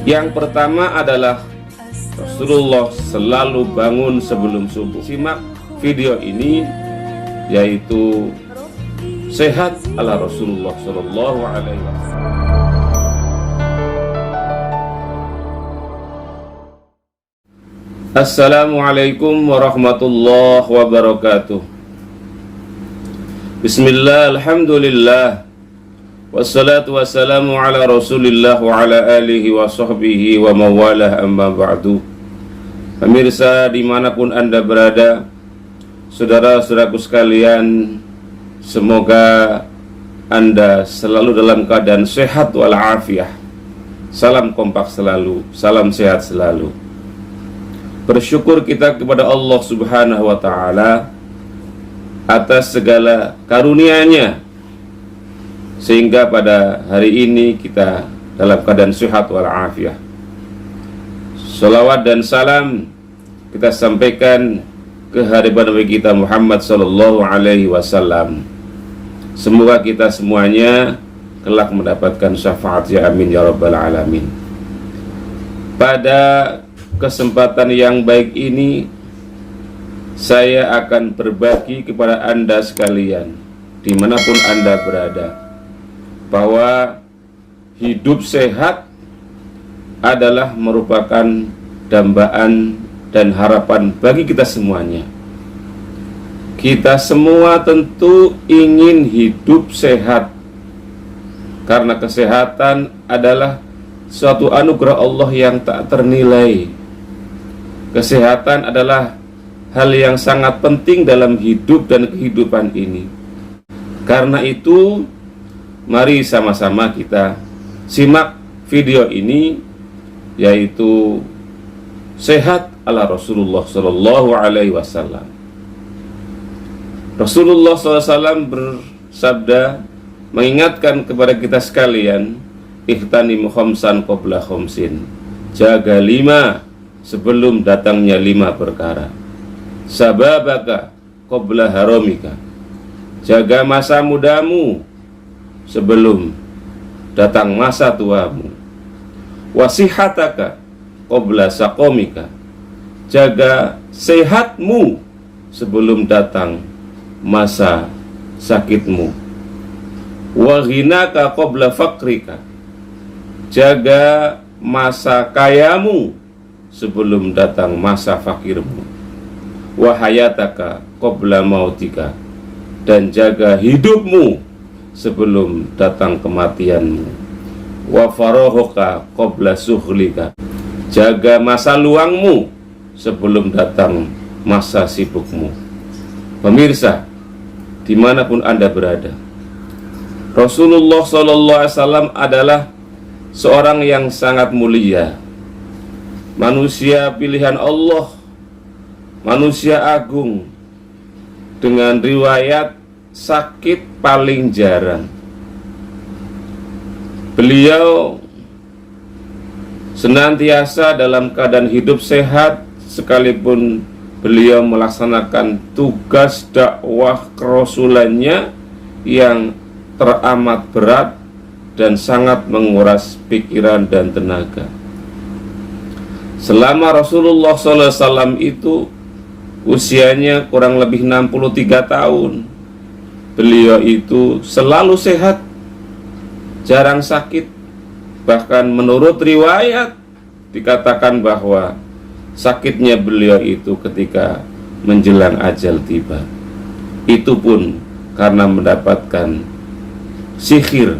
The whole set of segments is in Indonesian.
Yang pertama adalah Rasulullah selalu bangun sebelum subuh. Simak video ini, yaitu sehat ala Rasulullah Sallallahu Alaihi Wasallam. Assalamualaikum warahmatullahi wabarakatuh. Bismillah, alhamdulillah, wassalatu wassalamu ala rasulillah wa ala alihi wa sahbihi wa mawalah, amma ba'du. Pemirsa dimanapun Anda berada, saudara-saudaraku sekalian, semoga Anda selalu dalam keadaan sehat walafiat. Salam kompak selalu, salam sehat selalu. Bersyukur kita kepada Allah Subhanahu wa ta'ala atas segala karunia-Nya, sehingga pada hari ini kita dalam keadaan sehat walafiat. Salawat dan salam kita sampaikan ke hadirat Nabi kita Muhammad sallallahu alaihi wasallam. Semoga kita semuanya kelak mendapatkan syafaat, ya amin ya rabbal alamin. Pada kesempatan yang baik ini, saya akan berbagi kepada Anda sekalian, dimanapun Anda berada, bahwa hidup sehat adalah merupakan dambaan dan harapan bagi kita semuanya. Kita semua tentu ingin hidup sehat, karena kesehatan adalah suatu anugerah Allah yang tak ternilai. Kesehatan adalah hal yang sangat penting dalam hidup dan kehidupan ini. Karena itu, mari sama-sama kita simak video ini, yaitu sehat ala Rasulullah Sallallahu Alaihi Wasallam. Rasulullah SAW bersabda, mengingatkan kepada kita sekalian, ihtanimu khamsan qabla khamsin, jaga 5 sebelum datangnya 5 perkara. Sababaka qabla haramika, jaga masa mudamu sebelum datang masa tuamu. Wasihataka qabla saqomika, jaga sehatmu sebelum datang masa sakitmu. Wa ghinaka qabla fakrika, jaga masa kayamu sebelum datang masa fakirmu. Wa hayataka qabla mautika, dan jaga hidupmu sebelum datang kematianmu. Wa farahuka qabla suhlika, jaga masa luangmu sebelum datang masa sibukmu. Pemirsa dimanapun Anda berada, Rasulullah SAW adalah seorang yang sangat mulia, manusia pilihan Allah, manusia agung, dengan riwayat sakit paling jarang. Beliau senantiasa dalam keadaan hidup sehat, sekalipun beliau melaksanakan tugas dakwah kerasulannya yang teramat berat dan sangat menguras pikiran dan tenaga. Selama Rasulullah SAW itu usianya kurang lebih 63 tahun, beliau itu selalu sehat, jarang sakit. Bahkan menurut riwayat dikatakan bahwa sakitnya beliau itu ketika menjelang ajal tiba, itu pun karena mendapatkan sihir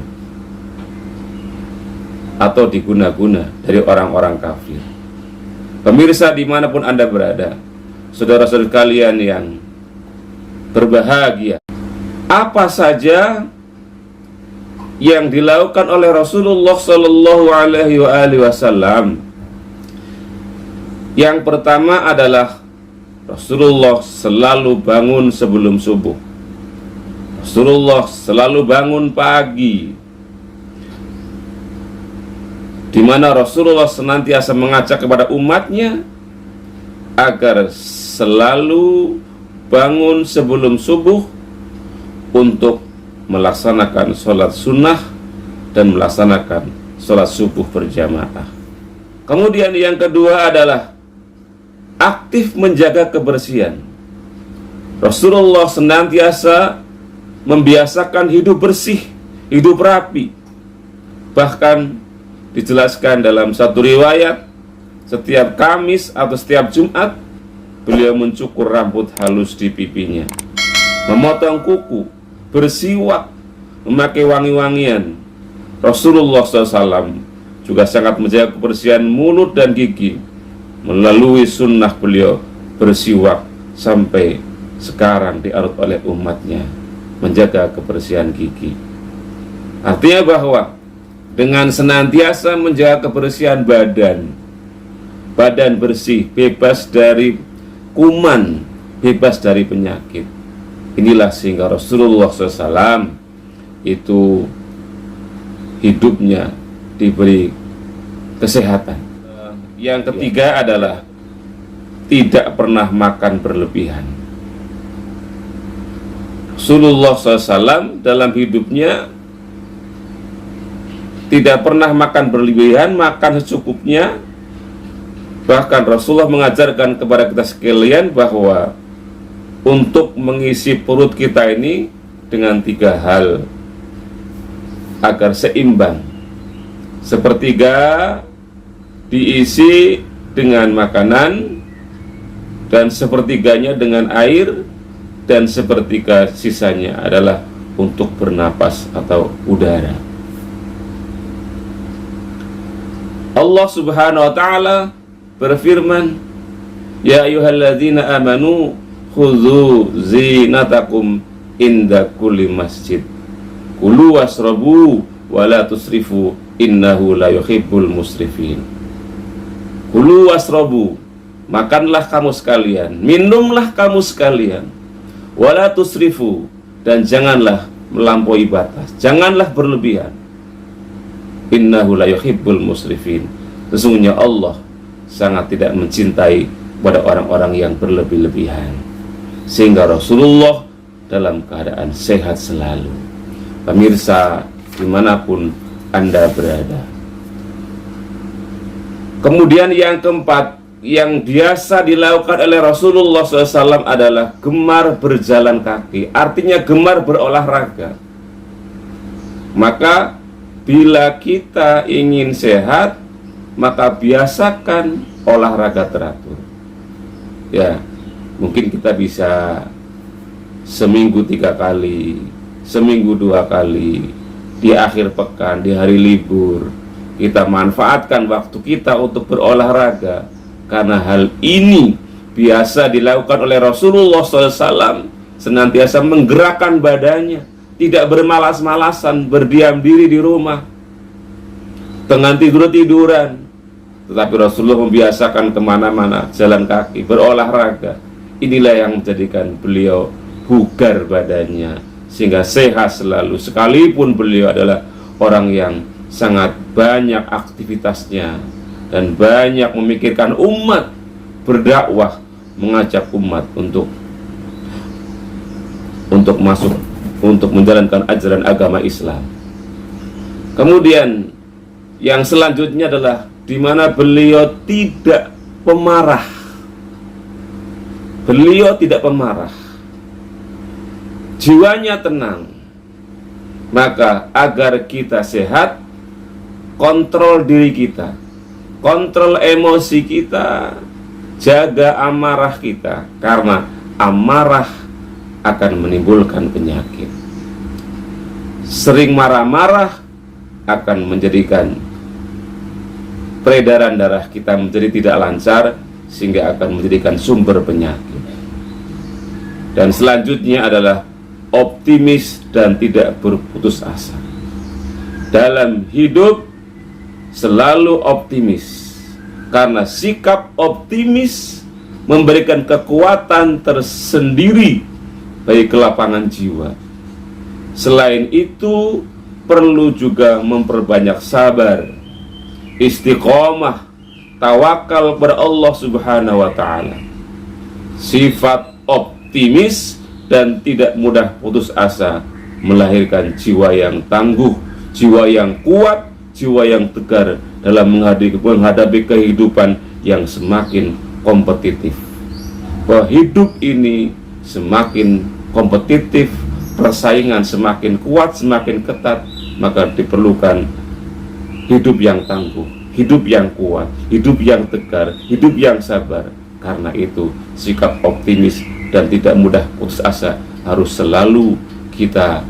atau diguna-guna dari orang-orang kafir. Pemirsa dimanapun Anda berada, saudara-saudara kalian yang berbahagia, apa saja yang dilakukan oleh Rasulullah Sallallahu Alaihi Wasallam? Yang pertama adalah Rasulullah selalu bangun sebelum subuh. Rasulullah selalu bangun pagi, di mana Rasulullah senantiasa mengajak kepada umatnya agar selalu bangun sebelum subuh untuk melaksanakan sholat sunnah dan melaksanakan sholat subuh berjamaah. Kemudian yang kedua adalah aktif menjaga kebersihan. Rasulullah senantiasa membiasakan hidup bersih, hidup rapi. Bahkan dijelaskan dalam satu riwayat, setiap Kamis atau setiap Jumat beliau mencukur rambut halus di pipinya, memotong kuku, bersiwak, memakai wangi-wangian. Rasulullah SAW juga sangat menjaga kebersihan mulut dan gigi melalui sunnah beliau bersiwak, sampai sekarang dianut oleh umatnya menjaga kebersihan gigi. Artinya bahwa dengan senantiasa menjaga kebersihan badan bersih, bebas dari kuman, bebas dari penyakit, inilah sehingga Rasulullah SAW itu hidupnya diberi kesehatan. Yang ketiga adalah tidak pernah makan berlebihan. Rasulullah SAW dalam hidupnya tidak pernah makan berlebihan, makan secukupnya. Bahkan Rasulullah mengajarkan kepada kita sekalian bahwa untuk mengisi perut kita ini dengan 3 hal agar seimbang. Sepertiga diisi dengan makanan, dan sepertiganya dengan air, dan sepertiga sisanya adalah untuk bernapas atau udara. Allah Subhanahu wa ta'ala berfirman, ya ayyuhalladzina amanu khudzu zinatakum inda kulli masjid kulu wasrabu wa la tusrifu innahu la yuhibbul musrifin. Kulu wasrabu, makanlah kamu sekalian, minumlah kamu sekalian, wa la tusrifu, dan janganlah melampaui batas, janganlah berlebihan. Innahu la yuhibbul musrifin, sesungguhnya Allah sangat tidak mencintai pada orang-orang yang berlebih-lebihan. Sehingga Rasulullah dalam keadaan sehat selalu. Pemirsa dimanapun Anda berada. Kemudian yang keempat, yang biasa dilakukan oleh Rasulullah SAW adalah gemar berjalan kaki, artinya gemar berolahraga. Maka bila kita ingin sehat, maka biasakan olahraga teratur. Ya, mungkin kita bisa seminggu 3 kali, seminggu 2 kali, di akhir pekan, di hari libur. Kita manfaatkan waktu kita untuk berolahraga, karena hal ini biasa dilakukan oleh Rasulullah SAW, senantiasa menggerakkan badannya, tidak bermalas-malasan, berdiam diri di rumah, dengan tidur-tiduran. Tetapi Rasulullah membiasakan kemana-mana, jalan kaki, berolahraga. Inilah yang menjadikan beliau bugar badannya, sehingga sehat selalu. Sekalipun beliau adalah orang yang sangat banyak aktivitasnya dan banyak memikirkan umat, berdakwah, mengajak umat untuk masuk, untuk menjalankan ajaran agama Islam. Kemudian yang selanjutnya adalah di mana beliau tidak pemarah. Beliau tidak pemarah, jiwanya tenang. Maka agar kita sehat, kontrol diri kita, kontrol emosi kita, jaga amarah kita, karena amarah akan menimbulkan penyakit. Sering marah-marah akan menjadikan peredaran darah kita menjadi tidak lancar, sehingga akan menjadikan sumber penyakit. Dan selanjutnya adalah optimis dan tidak berputus asa. Dalam hidup selalu optimis, karena sikap optimis memberikan kekuatan tersendiri bagi kelapangan jiwa. Selain itu, perlu juga memperbanyak sabar, istiqomah, tawakal kepada Allah Subhanahu wa ta'ala. Sifat optimis dan tidak mudah putus asa melahirkan jiwa yang tangguh, jiwa yang kuat, jiwa yang tegar, dalam menghadapi kehidupan yang semakin kompetitif. Bahwa hidup ini semakin kompetitif, persaingan semakin kuat, semakin ketat, maka diperlukan hidup yang tangguh, hidup yang kuat, hidup yang tegar, hidup yang sabar. Karena itu sikap optimis dan tidak mudah putus asa harus selalu kita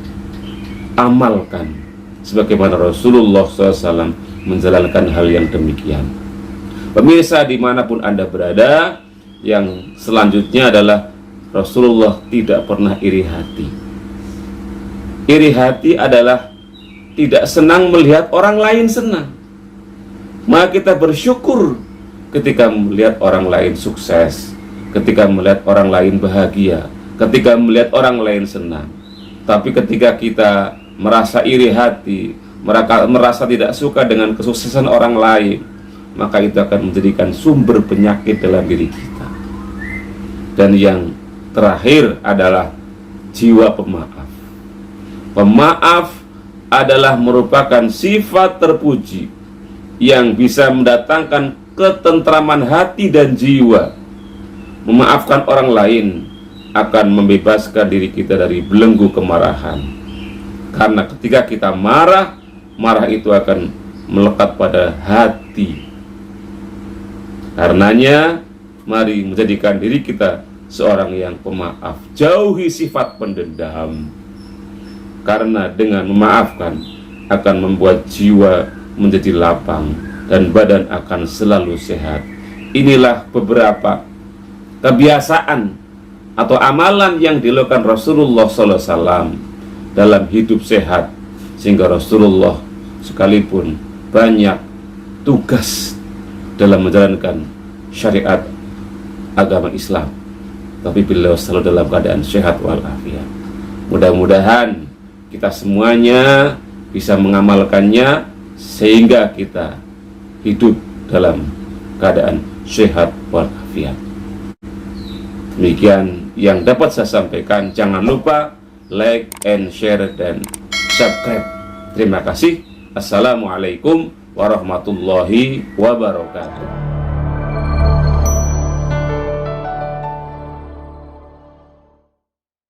amalkan, sebagaimana Rasulullah SAW menjalankan hal yang demikian. Pemirsa dimanapun Anda berada, yang selanjutnya adalah Rasulullah tidak pernah iri hati. Iri hati adalah tidak senang melihat orang lain senang. Maka kita bersyukur ketika melihat orang lain sukses, ketika melihat orang lain bahagia, ketika melihat orang lain senang. Tapi ketika kita merasa iri hati, merasa tidak suka dengan kesuksesan orang lain, maka itu akan menjadikan sumber penyakit dalam diri kita. Dan yang terakhir adalah jiwa pemaaf. Pemaaf adalah merupakan sifat terpuji yang bisa mendatangkan ketentraman hati dan jiwa. Memaafkan orang lain akan membebaskan diri kita dari belenggu kemarahan. Karena ketika kita marah, marah itu akan melekat pada hati. Karenanya, mari menjadikan diri kita seorang yang pemaaf. Jauhi sifat pendendam. Karena dengan memaafkan akan membuat jiwa menjadi lapang dan badan akan selalu sehat. Inilah beberapa kebiasaan atau amalan yang dilakukan Rasulullah SAW dalam hidup sehat, sehingga Rasulullah sekalipun banyak tugas dalam menjalankan syariat agama Islam, tapi beliau selalu dalam keadaan sehat walafiat. Mudah-mudahan kita semuanya bisa mengamalkannya sehingga kita hidup dalam keadaan sehat walafiat. Demikian yang dapat saya sampaikan. Jangan lupa like and share dan subscribe. Terima kasih. Assalamualaikum warahmatullahi wabarakatuh.